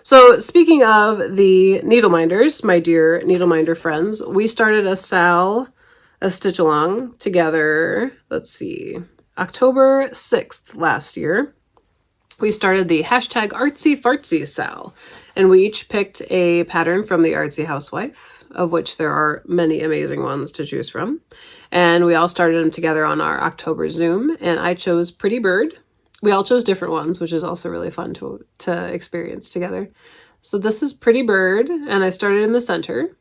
A: So speaking of the needle minders, my dear needle minder friends, we started a stitch along together. Let's see, October 6th last year. We started the hashtag Artsy Fartsy Sal, and we each picked a pattern from the Artsy Housewife, of which there are many amazing ones to choose from. And we all started them together on our October Zoom, and I chose Pretty Bird. We all chose different ones, which is also really fun to experience together. So this is Pretty Bird, and I started in the center.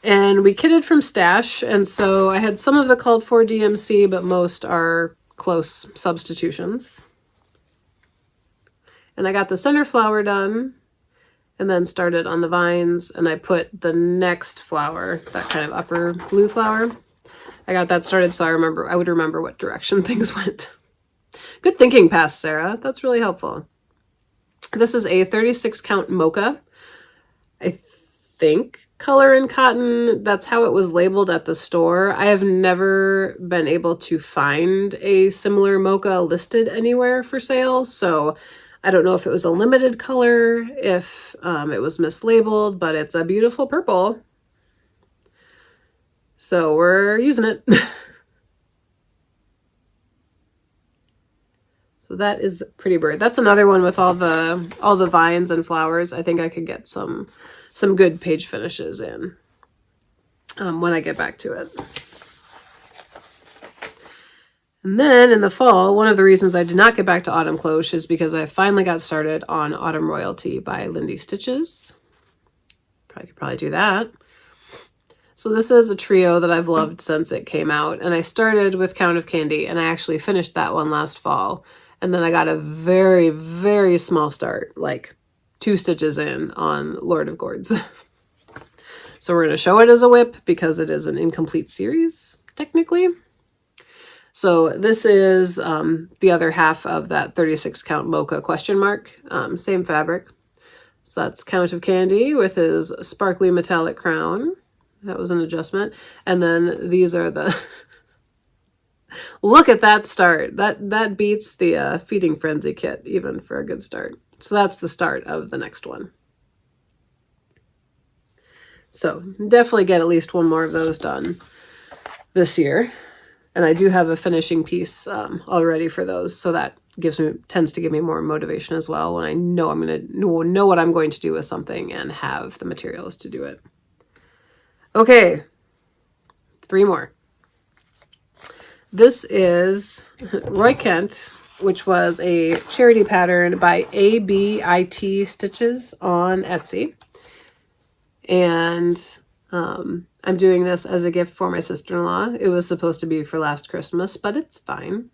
A: And we kitted from stash, and so I had some of the called for DMC, but most are close substitutions. And I got the center flower done, and then started on the vines, and I put the next flower, that kind of upper blue flower, I got that started so I would remember what direction things went. Good thinking, past Sarah. That's really helpful. This is a 36 count mocha. I think color and cotton, that's how it was labeled at the store. I have never been able to find a similar mocha listed anywhere for sale, so I don't know if it was a limited color, if it was mislabeled, but it's a beautiful purple. So we're using it. So that is Pretty Bird. That's another one with all the vines and flowers. I think I could get some good page finishes in when I get back to it. And then in the fall, one of the reasons I did not get back to Autumn Cloche is because I finally got started on Autumn Royalty by Lindy Stitches. Could probably do that. So this is a trio that I've loved since it came out, and I started with Count of Candy, and I actually finished that one last fall. And then I got a very, very small start, like 2 stitches in on Lord of Gourds. So we're going to show it as a WIP because it is an incomplete series, technically. So this is the other half of that 36 count mocha question mark, same fabric. So that's Count of Candy with his sparkly metallic crown. That was an adjustment. And then these are the... Look at that start. That beats the Feeding Frenzy kit even for a good start. So that's the start of the next one. So definitely get at least one more of those done this year. And I do have a finishing piece already for those. So that tends to give me more motivation as well when I know I'm going to know what I'm going to do with something and have the materials to do it. Okay, 3 more. This is Roy Kent, which was a charity pattern by ABIT Stitches on Etsy. And I'm doing this as a gift for my sister-in-law. It was supposed to be for last Christmas, but it's fine.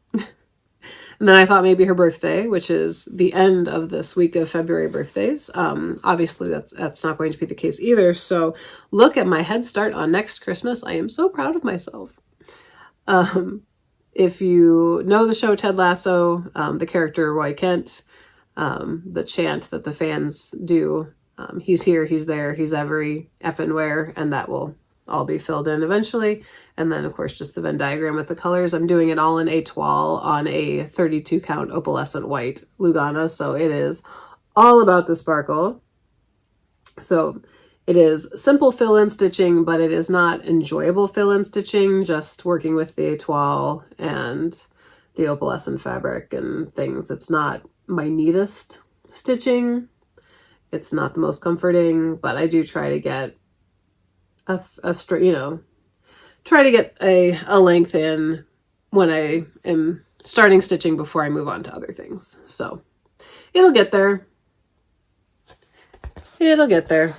A: And then I thought maybe her birthday, which is the end of this week of February birthdays. Obviously, that's not going to be the case either. So look at my head start on next Christmas. I am so proud of myself. If you know the show Ted Lasso, the character Roy Kent, the chant that the fans do, he's here, he's there, he's every effing where, and that will all be filled in eventually. And then, of course, just the Venn diagram with the colors. I'm doing it all in étoile on a 32 count opalescent white Lugana, so it is all about the sparkle. So it is simple fill-in stitching, but it is not enjoyable fill-in stitching, just working with the étoile and the opalescent fabric and things. It's not my neatest stitching. It's not the most comforting, but I do try to get try to get a length in when I am starting stitching before I move on to other things. So it'll get there. It'll get there.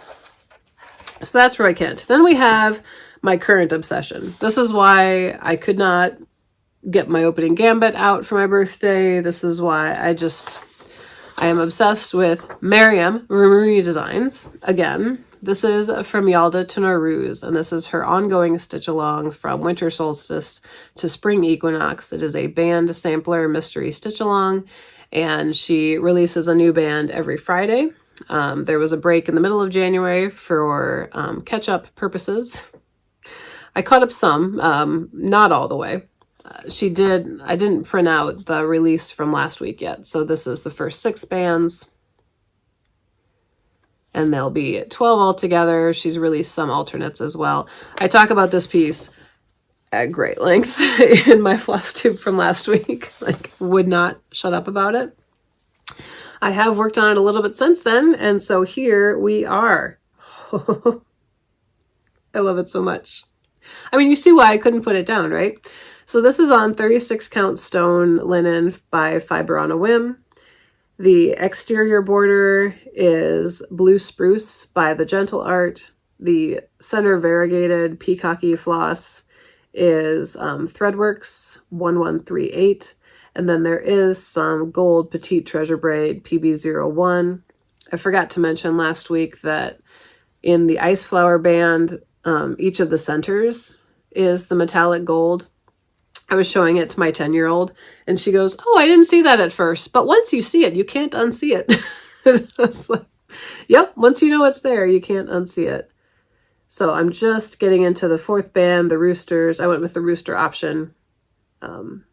A: So that's Roy Kent. Then we have my current obsession. This is why I could not get my opening Gambit out for my birthday. This is why I am obsessed with MarroomyDesigns. Again, this is from Yaelda Taro, and this is her ongoing stitch along from winter solstice to spring equinox. It is a band sampler mystery stitch along, and she releases a new band every Friday. There was a break in the middle of January for catch-up purposes. I caught up some, not all the way. I didn't print out the release from last week yet, so this is the first 6 bands. And there'll be 12 altogether. She's released some alternates as well. I talk about this piece at great length in my Flosstube from last week. Like, would not shut up about it. I have worked on it a little bit since then, and so here we are. I love it so much. I mean, you see why I couldn't put it down, right? So this is on 36 count stone linen by Fiber on a Whim. The exterior border is Blue Spruce by The Gentle Art. The center variegated peacocky floss is Threadworks 1138. And then there is some gold Petite Treasure Braid PB01. I forgot to mention last week that in the Ice Flower band, each of the centers is the metallic gold. I was showing it to my 10-year-old and she goes, "Oh, I didn't see that at first, but once you see it, you can't unsee it." It's like, yep, once you know it's there, you can't unsee it. So I'm just getting into the 4th band, the roosters. I went with the rooster option. And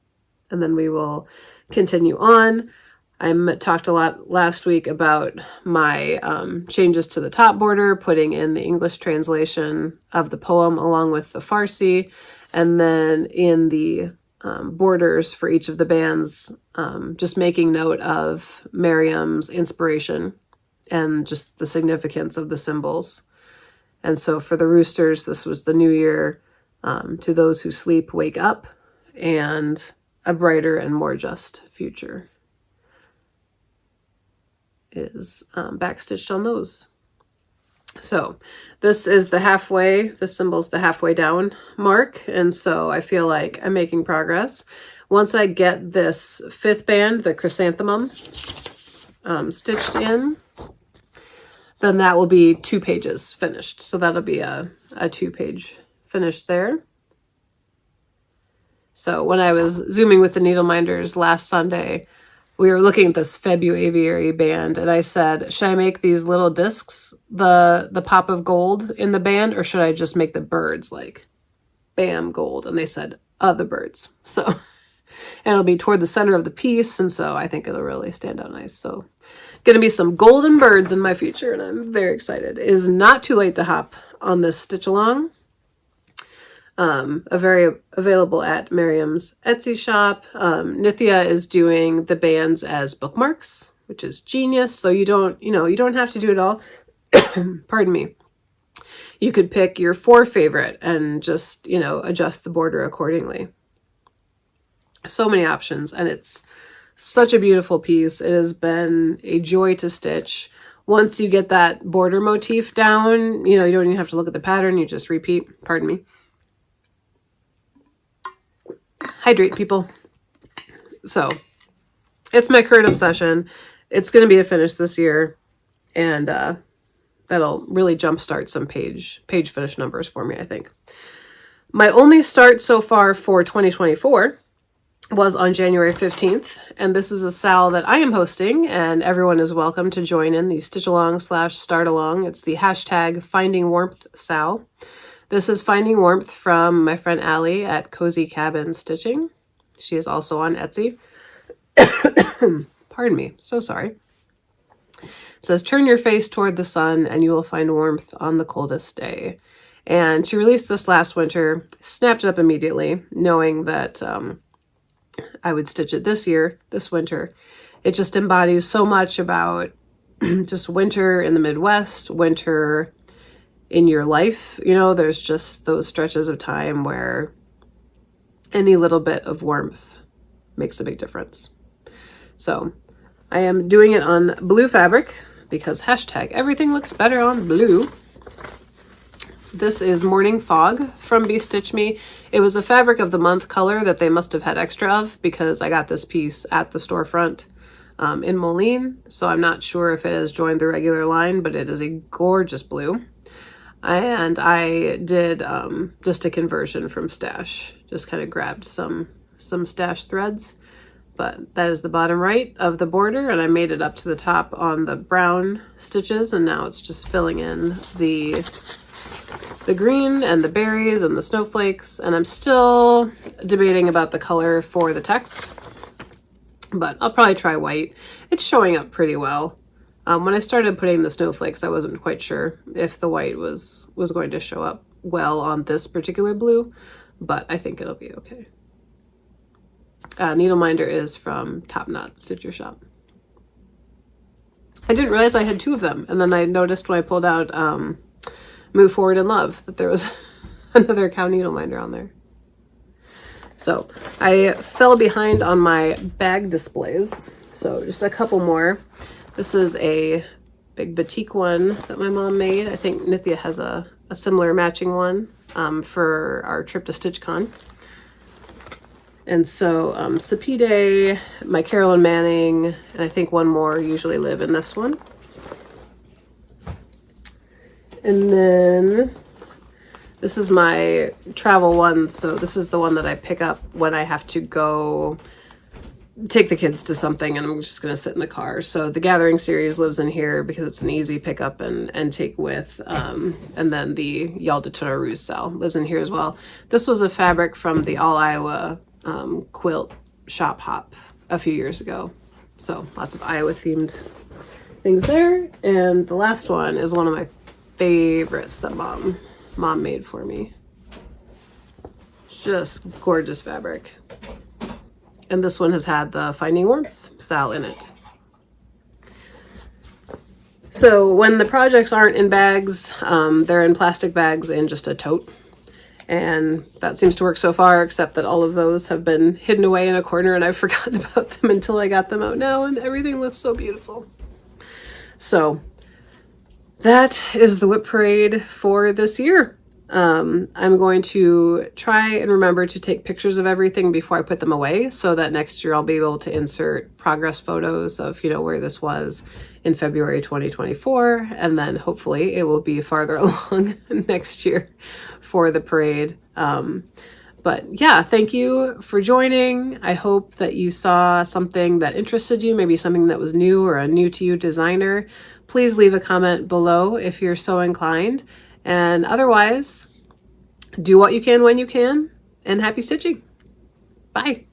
A: then we will continue on. I talked a lot last week about my changes to the top border, putting in the English translation of the poem along with the Farsi, and then in the borders for each of the bands, just making note of Miriam's inspiration and just the significance of the symbols. And so for the roosters, this was the new year, to those who sleep, wake up, and a brighter and more just future is backstitched on those. So this is the halfway, the symbol's the halfway down mark. And so I feel like I'm making progress. Once I get this 5th band, the chrysanthemum, stitched in, then that will be 2 pages finished. So that'll be a 2-page finish there. So when I was zooming with the needle minders last Sunday, we were looking at this February band, and I said, should I make these little discs the pop of gold in the band, or should I just make the birds like bam gold? And they said, the birds. So, and it'll be toward the center of the piece, and so I think it'll really stand out nice. So going to be some golden birds in my future, and I'm very excited. It is not too late to hop on this stitch along. Very available at Miriam's Etsy shop. Nithya is doing the bands as bookmarks, which is genius. So you don't have to do it all. Pardon me. You could pick your 4 favorite and just, adjust the border accordingly. So many options, and it's such a beautiful piece. It has been a joy to stitch. Once you get that border motif down, you don't even have to look at the pattern. You just repeat. Pardon me. Hydrate, people. So it's my current obsession. It's going to be a finish this year, and that'll really jumpstart some page finish numbers for me, I think. My only start so far for 2024 was on January 15th, and this is a SAL that I am hosting, and everyone is welcome to join in the stitch along / start along. It's the hashtag Finding Warmth SAL. This is Finding Warmth from my friend Allie at Cozy Cabin Stitching. She is also on Etsy. Pardon me, so sorry. It says, turn your face toward the sun and you will find warmth on the coldest day. And she released this last winter, snapped it up immediately, knowing that I would stitch it this winter. It just embodies so much about just winter in the Midwest, winter in your life. There's just those stretches of time where any little bit of warmth makes a big difference. So I am doing it on blue fabric because hashtag everything looks better on blue. This is Morning Fog from Be Stitch Me. It was a fabric of the month color that they must have had extra of because I got this piece at the storefront in Moline. So I'm not sure if it has joined the regular line, but it is a gorgeous blue. And I did just a conversion from stash. Just kind of grabbed some stash threads. But that is the bottom right of the border, and I made it up to the top on the brown stitches, and now it's just filling in the green and the berries and the snowflakes. And I'm still debating about the color for the text, but I'll probably try white. It's showing up pretty well. When I started putting the snowflakes, I wasn't quite sure if the white was going to show up well on this particular blue, but I think it'll be okay. Needleminder is from Top Knot Stitcher Shop. I didn't realize I had 2 of them, and then I noticed when I pulled out Move Forward in Love that there was another cow needleminder on there. So I fell behind on my bag displays, so just a couple more. This is a big batik one that my mom made. I think Nithya has a similar matching one for our trip to StitchCon. And so Sepideh, my Carolyn Manning, and I think one more usually live in this one. And then this is my travel one. So this is the one that I pick up when I have to go take the kids to something and I'm just going to sit in the car. So the Gathering series lives in here because it's an easy pickup and take with. And then the Yaelda Taro cell lives in here as well. This was a fabric from the All Iowa quilt shop hop a few years ago. So lots of Iowa themed things there. And the last one is one of my favorites that mom made for me. Just gorgeous fabric. And this one has had the Finding Warmth style in it. So when the projects aren't in bags, they're in plastic bags and just a tote. And that seems to work so far, except that all of those have been hidden away in a corner and I've forgotten about them until I got them out now, and everything looks so beautiful. So that is the WIP parade for this year. I'm going to try and remember to take pictures of everything before I put them away so that next year I'll be able to insert progress photos of, where this was in February 2024. And then hopefully it will be farther along next year for the parade. But yeah, thank you for joining. I hope that you saw something that interested you, maybe something that was new or a new to you designer. Please leave a comment below if you're so inclined. And otherwise, do what you can when you can, and happy stitching. Bye.